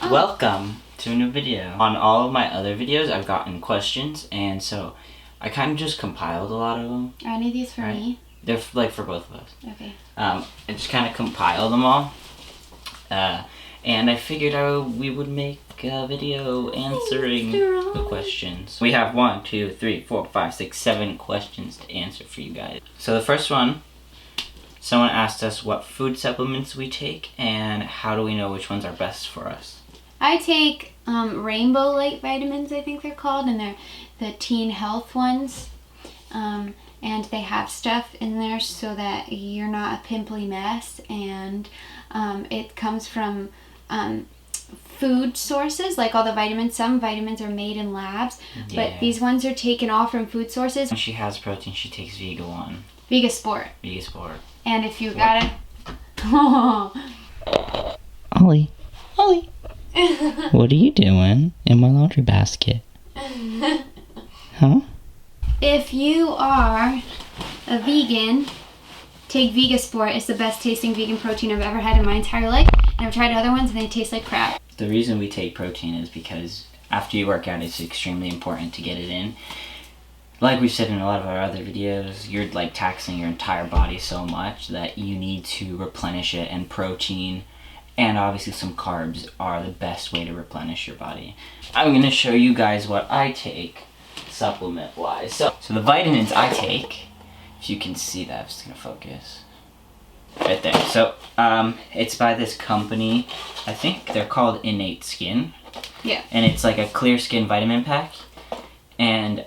Welcome to a new video. On all of my other videos, I've gotten questions, and so I kind of just compiled a lot of them. Are any of these for me? They're like for both of us. Okay. I just kind of compiled them all, and I figured we would make a video answering the questions. We have 1, 2, 3, 4, 5, 6, 7 questions to answer for you guys. So the first one, someone asked us what food supplements we take and how do we know which ones are best for us. I take Rainbow Light vitamins, I think they're called, and they're the teen health ones. And they have stuff in there so that you're not a pimply mess, and it comes from food sources, like all the vitamins. Some vitamins are made in labs, but these ones are taken all from food sources. When she has protein, she takes Vega1. Vegasport. Vegasport. And if you got it... Ollie. Ollie. What are you doing in my laundry basket? Huh? If you are a vegan, take Vegasport. It's the best tasting vegan protein I've ever had in my entire life. And I've tried other ones and they taste like crap. The reason we take protein is because after you work out, it's extremely important to get it in. Like we've said in a lot of our other videos, you're like taxing your entire body so much that you need to replenish it, and protein and obviously some carbs are the best way to replenish your body. I'm going to show you guys what I take supplement wise. So the vitamins I take, if you can see that, I'm just going to focus right there. So it's by this company, I think they're called Innate Skin. Yeah. And it's like a clear skin vitamin pack. And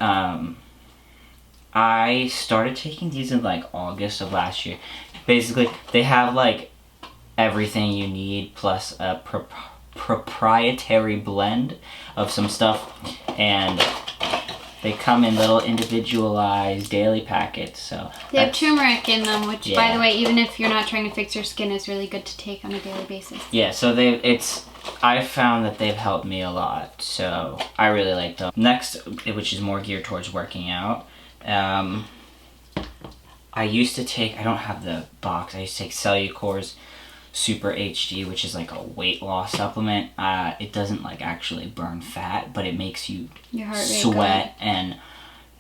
I started taking these in like August of last year. Basically, they have like everything you need plus a proprietary blend of some stuff, and they come in little individualized daily packets. So they have turmeric in them, which by the way, even if you're not trying to fix your skin, is really good to take on a daily basis. Yeah, so I found that they've helped me a lot, so I really like them. Next, which is more geared towards working out, I used to take, I don't have the box, I used to take Cellucor's Super HD, which is like a weight loss supplement. It doesn't like actually burn fat, but it makes you sweat, and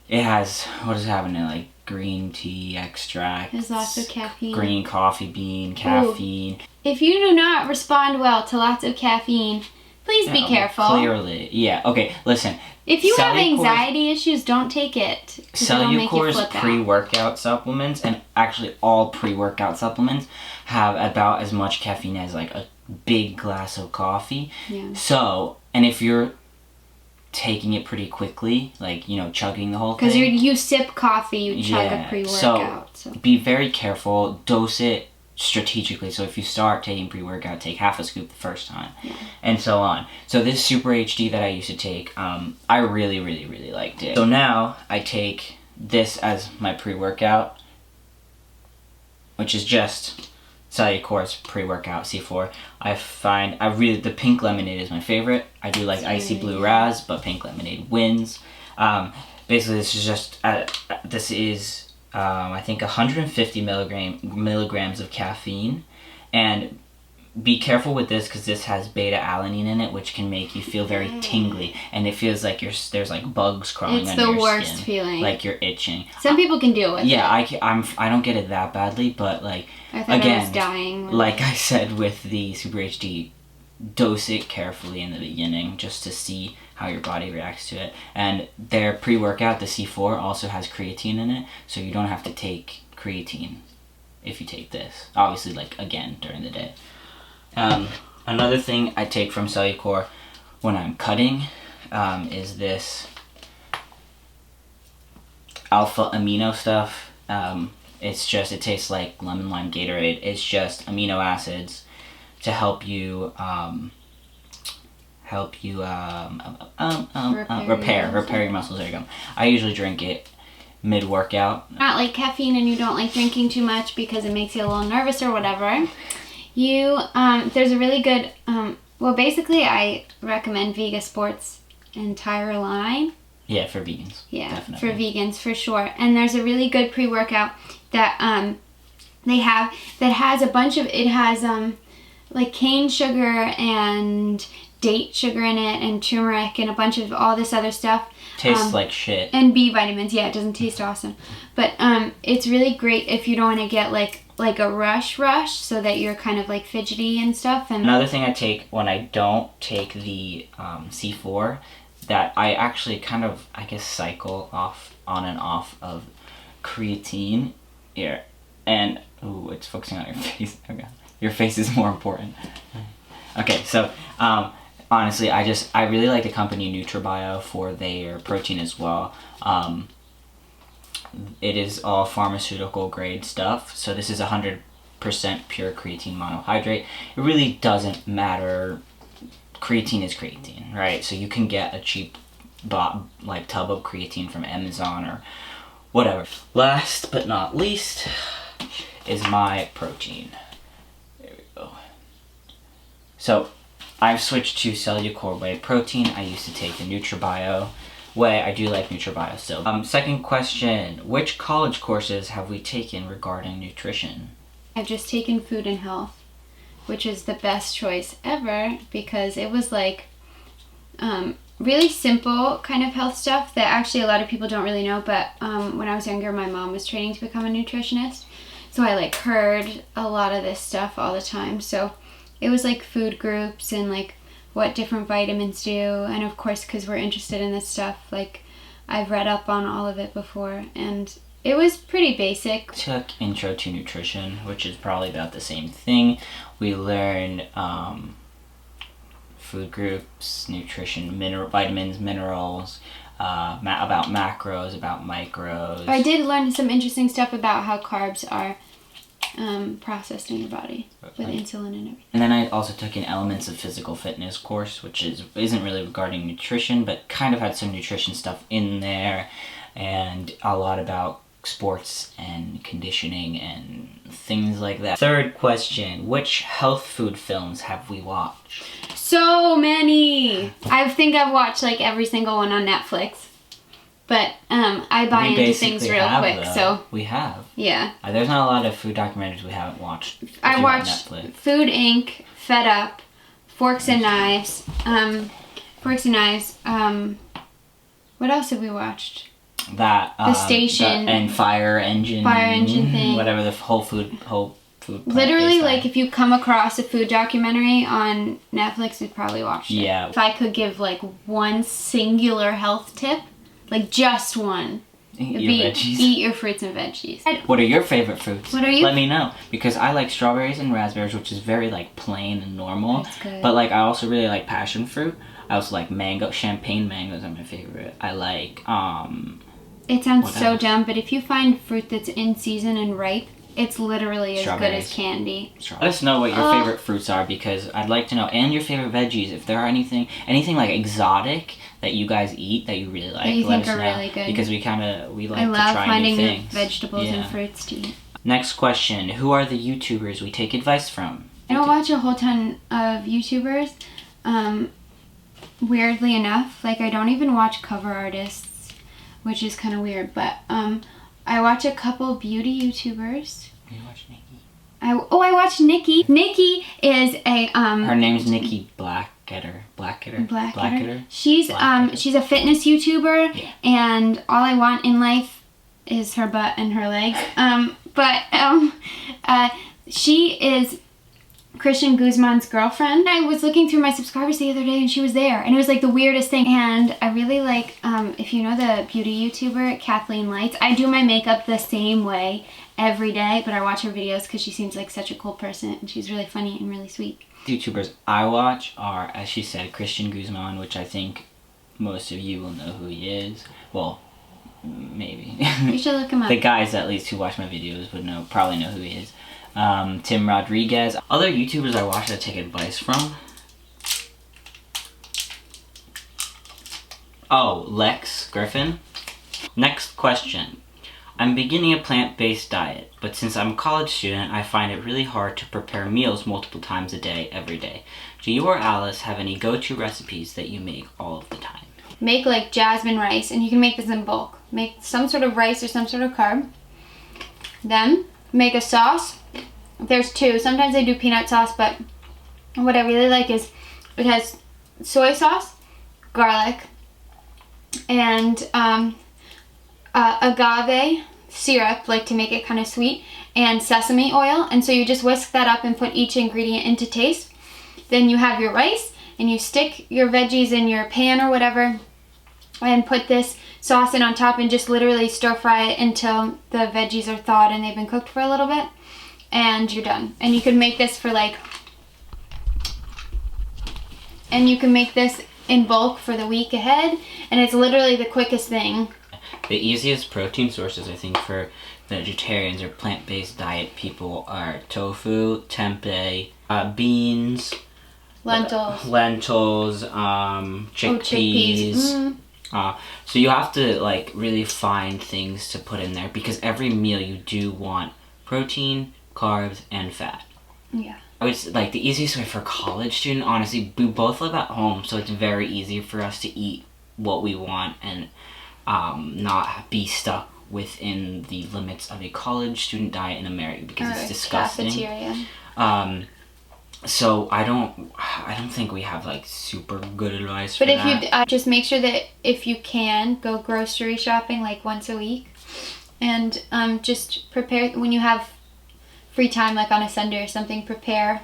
it has, what does it have in it, like green tea extract. There's lots of caffeine. Green coffee bean, caffeine. Ooh. If you do not respond well to lots of caffeine, please be careful. Clearly, yeah. Okay, listen. If you have anxiety issues, don't take it. Cellucor's pre-workout supplements, and actually all pre-workout supplements, have about as much caffeine as like a big glass of coffee. Yeah. So, and if you're taking it pretty quickly, like, you know, chugging the whole thing. Because you sip coffee, you chug a pre-workout. So be very careful, dose it strategically. So if you start taking pre-workout, take half a scoop the first time, and so on. So this Super HD that I used to take, I really, really, really liked it. So now I take this as my pre-workout, which is just Cellucor's pre-workout C4. The pink lemonade is my favorite. I do like icy blue raz, but pink lemonade wins. Basically, this is just I think 150 milligrams of caffeine, and be careful with this because this has beta-alanine in it, which can make you feel very tingly, and it feels like there's like bugs crawling under your skin. It's the worst feeling. Like you're itching. Some people can deal with it. Yeah, I don't get it that badly, but like I thought I was dying. Like I said with the Super HD, dose it carefully in the beginning just to see how your body reacts to it. And their pre-workout, the C4, also has creatine in it, so you don't have to take creatine if you take this. Obviously, like, again, during the day. Another thing I take from Cellucor when I'm cutting is this alpha amino stuff. It tastes like lemon lime Gatorade. It's just amino acids to help you repair your muscles. There you go. I usually drink it mid-workout. Not like caffeine, and you don't like drinking too much because it makes you a little nervous or whatever. There's a really good, basically I recommend Vegasport's entire line. Yeah, for vegans. Yeah, definitely. For vegans, for sure. And there's a really good pre-workout that they have that has a bunch of, it has like cane sugar and date sugar in it and turmeric and a bunch of all this other stuff. Tastes like shit. And B vitamins. Yeah, it doesn't taste awesome. But it's really great if you don't want to get like a rush so that you're kind of like fidgety and stuff. And another thing I take when I don't take the C4, that I actually kind of, I guess, cycle on and off of creatine here. And ooh, it's focusing on your face. Okay. Your face is more important. Okay, so honestly, I really like the company NutriBio for their protein as well. It is all pharmaceutical grade stuff. So this is 100% pure creatine monohydrate. It really doesn't matter. Creatine is creatine, right? So you can get a cheap tub of creatine from Amazon or whatever. Last but not least is my protein. There we go. So I've switched to Cellucor whey protein. I used to take the NutriBio whey. I do like NutriBio still. Second question, which college courses have we taken regarding nutrition? I've just taken food and health, which is the best choice ever because it was like really simple kind of health stuff that actually a lot of people don't really know. But when I was younger, my mom was training to become a nutritionist. So I like heard a lot of this stuff all the time. So it was like food groups and like what different vitamins do. And of course, because we're interested in this stuff, like I've read up on all of it before. And it was pretty basic. Took Intro to Nutrition, which is probably about the same thing. We learned food groups, nutrition, vitamins, minerals, about macros, about micros. I did learn some interesting stuff about how carbs are processed in your body with insulin and everything. And then I also took an Elements of Physical Fitness course, which isn't really regarding nutrition, but kind of had some nutrition stuff in there, and a lot about sports and conditioning and things like that. Third question, which health food films have we watched? So many! I think I've watched like every single one on Netflix. But I buy into things real quick, so... We have. Yeah. There's not a lot of food documentaries we haven't watched. I watched Food Inc., Fed Up, Forks and Knives. What else have we watched? The Station. And Fire Engine. Fire Engine thing. Whatever, the whole food literally, like, if you come across a food documentary on Netflix, you'd probably watch it. Yeah. If I could give, like, one singular health tip, like, just one, Eat your veggies. Eat your fruits and veggies. What are your favorite fruits? What are you? Let me know. Because I like strawberries and raspberries, which is very, like, plain and normal. That's good. But, like, I also really like passion fruit. I also like mango. Champagne mangoes are my favorite. I like, It sounds so dumb, but if you find fruit that's in season and ripe, it's literally as good as candy. Let us know what your favorite fruits are, because I'd like to know. And your favorite veggies. If there are anything like exotic that you guys eat that you really like, that you let think us are know. really good. Because we like to try new things. I love finding new vegetables and fruits to eat. Next question. Who are the YouTubers we take advice from? I don't watch a whole ton of YouTubers. Weirdly enough, like I don't even watch cover artists, which is kind of weird, but I watch a couple beauty YouTubers. You watch Nikki? I watch Nikki. Nikki is a her name's Nikki Blackketter. She's a fitness YouTuber, and all I want in life is her butt and her legs. She is Christian Guzman's girlfriend. I was looking through my subscribers the other day and she was there, and it was like the weirdest thing. And I really like, if you know the beauty YouTuber Kathleen Lights, I do my makeup the same way every day, but I watch her videos because she seems like such a cool person and she's really funny and really sweet. YouTubers I watch are, as she said, Christian Guzman, which I think most of you will know who he is. Well, maybe. You should look him up. The guys at least who watch my videos would probably know who he is. Tim Rodriguez. Other YouTubers I watch that I take advice from. Oh, Lex Griffin. Next question. I'm beginning a plant-based diet, but since I'm a college student, I find it really hard to prepare meals multiple times a day, every day. Do you or Alice have any go-to recipes that you make all of the time? Make like jasmine rice, and you can make this in bulk. Make some sort of rice or some sort of carb. Then make a sauce. There's two. Sometimes I do peanut sauce, but what I really like is it has soy sauce, garlic, and agave syrup, like to make it kind of sweet, and sesame oil. And so you just whisk that up and put each ingredient into taste. Then you have your rice, and you stick your veggies in your pan or whatever, and put this sauce in on top and just literally stir fry it until the veggies are thawed and they've been cooked for a little bit, and you're done. And you can make this for in bulk for the week ahead, and it's literally the quickest thing. The easiest protein sources, I think, for vegetarians or plant-based diet people are tofu, tempeh, beans, lentils, chickpeas. So you have to like really find things to put in there, because every meal you do want protein, carbs, and fat. Yeah. It's like the easiest way for a college student, honestly. We both live at home, so it's very easy for us to eat what we want and not be stuck within the limits of a college student diet in America, because it's disgusting. Cafeteria. So I don't think we have like super good advice for that. But if you just make sure that if you can go grocery shopping like once a week, and just prepare when you have free time, like on a Sunday or something, prepare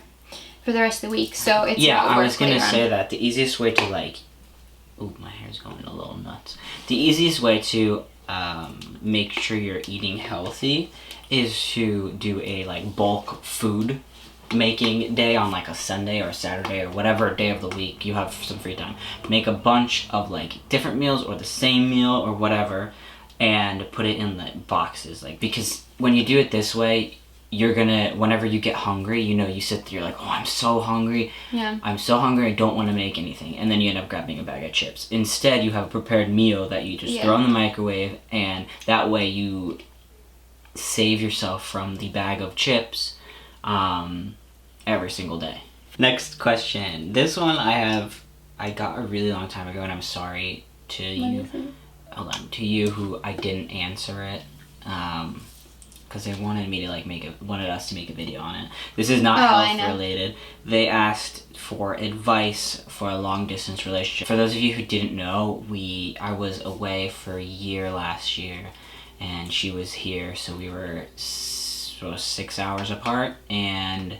for the rest of the week. So it's I was gonna say that the easiest way to like, ooh, my hair's going a little nuts. The easiest way to make sure you're eating healthy is to do a like bulk food making day on like a Sunday or a Saturday or whatever day of the week you have some free time. Make a bunch of like different meals or the same meal or whatever, and put it in the boxes. Like, because when you do it this way, you're gonna, whenever you get hungry, you know, you sit there, you're like, oh, I'm so hungry. Yeah. I'm so hungry, I don't want to make anything. And then you end up grabbing a bag of chips. Instead, you have a prepared meal that you just throw in the microwave, and that way you save yourself from the bag of chips every single day. Next question. This one I got a really long time ago, and I'm sorry to you. To you who I didn't answer it. Because they wanted me to wanted us to make a video on it. This is not health related. They asked for advice for a long distance relationship. For those of you who didn't know, I was away for a year last year, and she was here, so we were 6 hours apart, and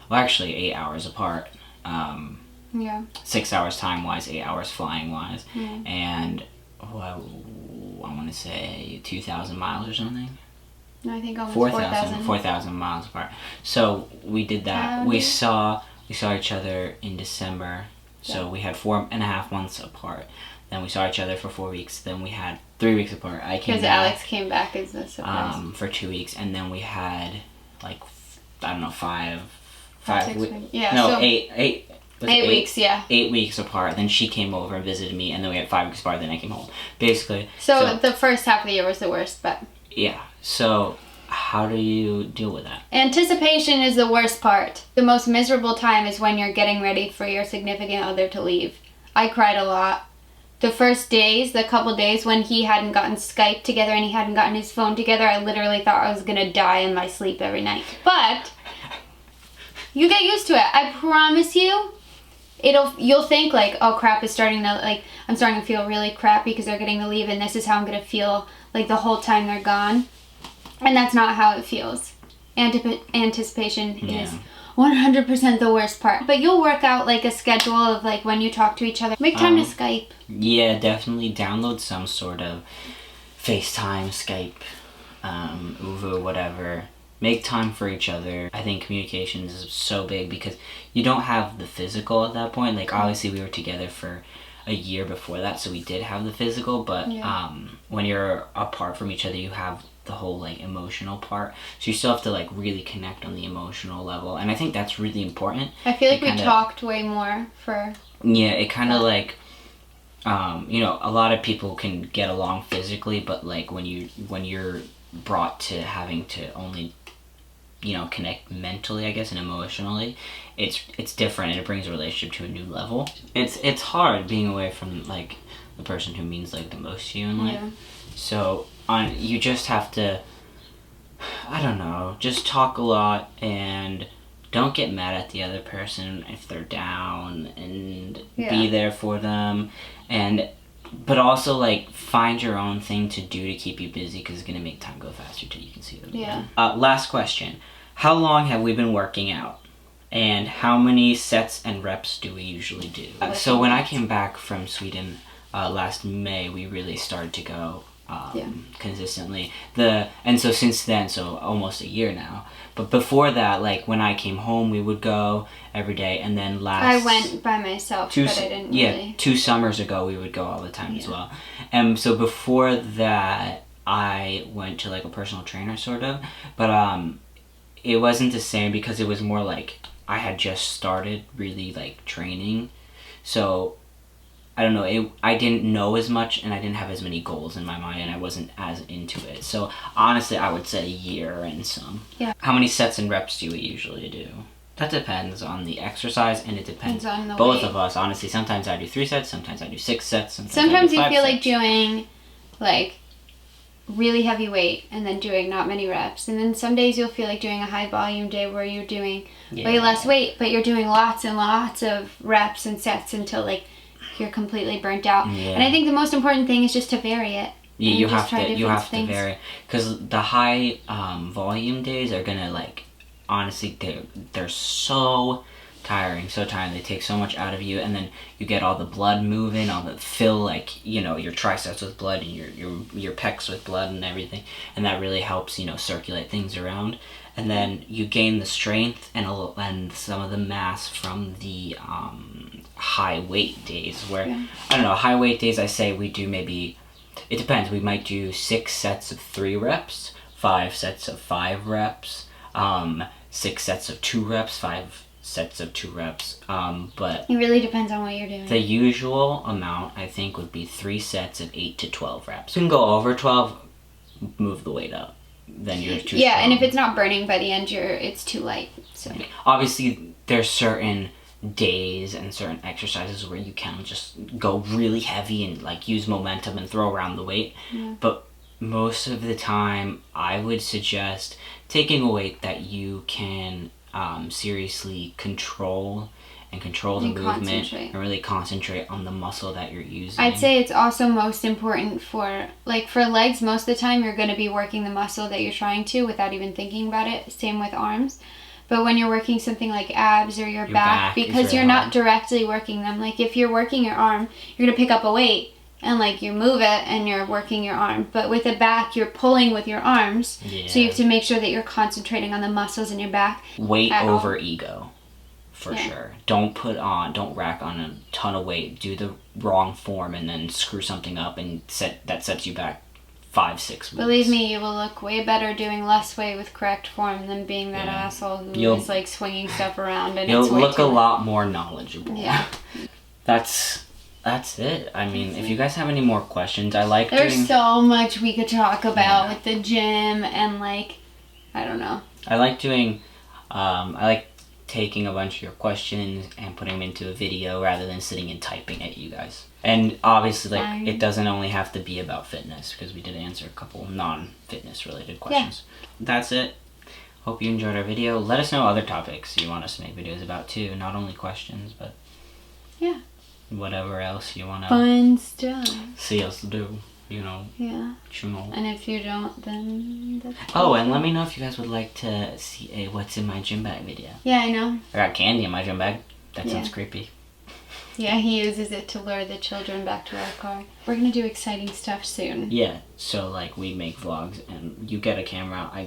well, actually 8 hours apart. 6 hours time wise, 8 hours flying wise, and I want to say 2,000 miles or something. No, I think almost 4,000 miles apart. So we did that. We saw each other in December. So we had 4.5 months apart. Then we saw each other for 4 weeks. Then we had 3 weeks apart. Because Alex came back as a surprise. For 2 weeks, and then we had like, I don't know, 5 weeks. Yeah. No, so 8 weeks. Yeah. 8 weeks apart. Then she came over and visited me, and then we had 5 weeks apart. Then I came home. Basically. So the first half of the year was the worst, but. Yeah. So how do you deal with that? Anticipation is the worst part. The most miserable time is when you're getting ready for your significant other to leave. I cried a lot. The first days, the couple days when he hadn't gotten Skype together and he hadn't gotten his phone together, I literally thought I was gonna die in my sleep every night. But you get used to it. I promise you. You'll think like, oh crap, I'm starting to feel really crappy because they're getting to leave, and this is how I'm gonna feel like the whole time they're gone. And that's not how it feels. Anticipation is 100% the worst part. But you'll work out like a schedule of like when you talk to each other. Make time to Skype. Yeah, definitely download some sort of FaceTime, Skype, Uvo, whatever. Make time for each other. I think communication is so big because you don't have the physical at that point. Like, obviously we were together for a year before that, so we did have the physical, but when you're apart from each other, you have the whole like emotional part, so you still have to like really connect on the emotional level, and I think that's really important. I feel like we talked way more for it kind of like you know, a lot of people can get along physically, but like when you're brought to having to only, you know, connect mentally, I guess, and emotionally, it's different, and it brings a relationship to a new level. It's hard being away from like the person who means like the most to you in life. So you just have to, I don't know, just talk a lot, and don't get mad at the other person if they're down, and Yeah. be there for them, but also like find your own thing to do to keep you busy, because it's gonna make time go faster till you can see them again. Last question: how long have we been working out, and how many sets and reps do we usually do? So when I came back from Sweden last May, we really started to go consistently. And so since then, so almost a year now. But before that, like when I came home, we would go every day, and then I went by myself, but I didn't really. 2 summers ago, we would go all the time as well. And so before that, I went to like a personal trainer sort of, but it wasn't the same, because it was more like I had just started really like training, so I don't know, I didn't know as much, and I didn't have as many goals in my mind, and I wasn't as into it. So honestly, I would say a year and some. Yeah. How many sets and reps do we usually do? That depends on the exercise, and it depends on the both weight. of us. Honestly, sometimes I do 3 sets, sometimes I do 6 sets, Sometimes I do you 5 feel sets. like doing like really heavy weight and then doing not many reps, and then some days you'll feel like doing a high volume day where you're doing way less weight, but you're doing lots and lots of reps and sets until like you're completely burnt out. And I think the most important thing is just to vary it. Yeah, you have to vary, because the high volume days are gonna like, honestly, they're so tiring. They take so much out of you, and then you get all the blood moving, fill like, you know, your triceps with blood, and your pecs with blood and everything, and that really helps, you know, circulate things around. And then you gain the strength and some of the mass from the high weight days, where I don't know, high weight days, I say we do maybe, it depends, we might do 6 sets of 3 reps, 5 sets of 5 reps, 6 sets of 2 reps, 5 sets of 2 reps, but it really depends on what you're doing. the usual amount, I think, would be 3 sets of 8 to 12 reps. You can go over 12, move the weight up, then you're too strong. And if it's not burning by the end, it's too light. So obviously there's certain days and certain exercises where you can just go really heavy and like use momentum and throw around the weight, but most of the time I would suggest taking a weight that you can seriously control the movement and really concentrate on the muscle that you're using. I'd say it's also most important for legs. Most of the time you're going to be working the muscle that you're trying to without even thinking about it. Same with arms. But when you're working something like abs or your back, because you're not directly working them. Like if you're working your arm, you're going to pick up a weight and like you move it and you're working your arm. But with the back, you're pulling with your arms. So you have to make sure that you're concentrating on the muscles in your back. Weight over ego. For sure. Don't rack on a ton of weight, do the wrong form, and then screw something up, and that sets you back 5-6 weeks. Believe me, you will look way better doing less weight with correct form than being that asshole who is like swinging stuff around, and you'll it's way look too a lot more knowledgeable. Yeah. That's it. I mean, if you guys have any more questions, There's so much we could talk about with the gym and like, I don't know. I like doing, I like taking a bunch of your questions and putting them into a video rather than sitting and typing at you guys. And obviously, like, it doesn't only have to be about fitness, because we did answer a couple non-fitness related questions. That's it. Hope you enjoyed our video. Let us know other topics you want us to make videos about too, not only questions, but whatever else you want to fun stuff. See us do. You know. Yeah. And if you don't, then that's and let me know if you guys would like to see a what's in my gym bag video. Yeah, I know. I got candy in my gym bag. That sounds creepy. Yeah, he uses it to lure the children back to our car. We're gonna do exciting stuff soon. Yeah, so like we make vlogs, and you get a camera, I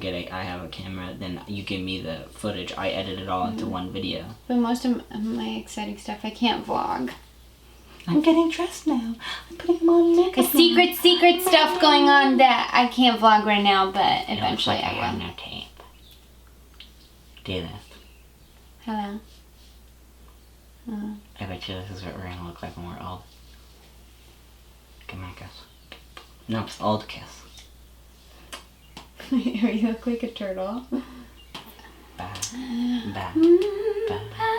have a camera, then you give me the footage, I edit it all into one video. But most of my exciting stuff I can't vlog. I'm getting dressed now. I'm putting on makeup. The secret stuff going on that I can't vlog right now, but eventually I will. have no tape. Do this. Hello. I bet you this is what we're gonna look like when we're old. Come on, kiss. No, old kiss. You look like a turtle. Bye. Bye. Bye.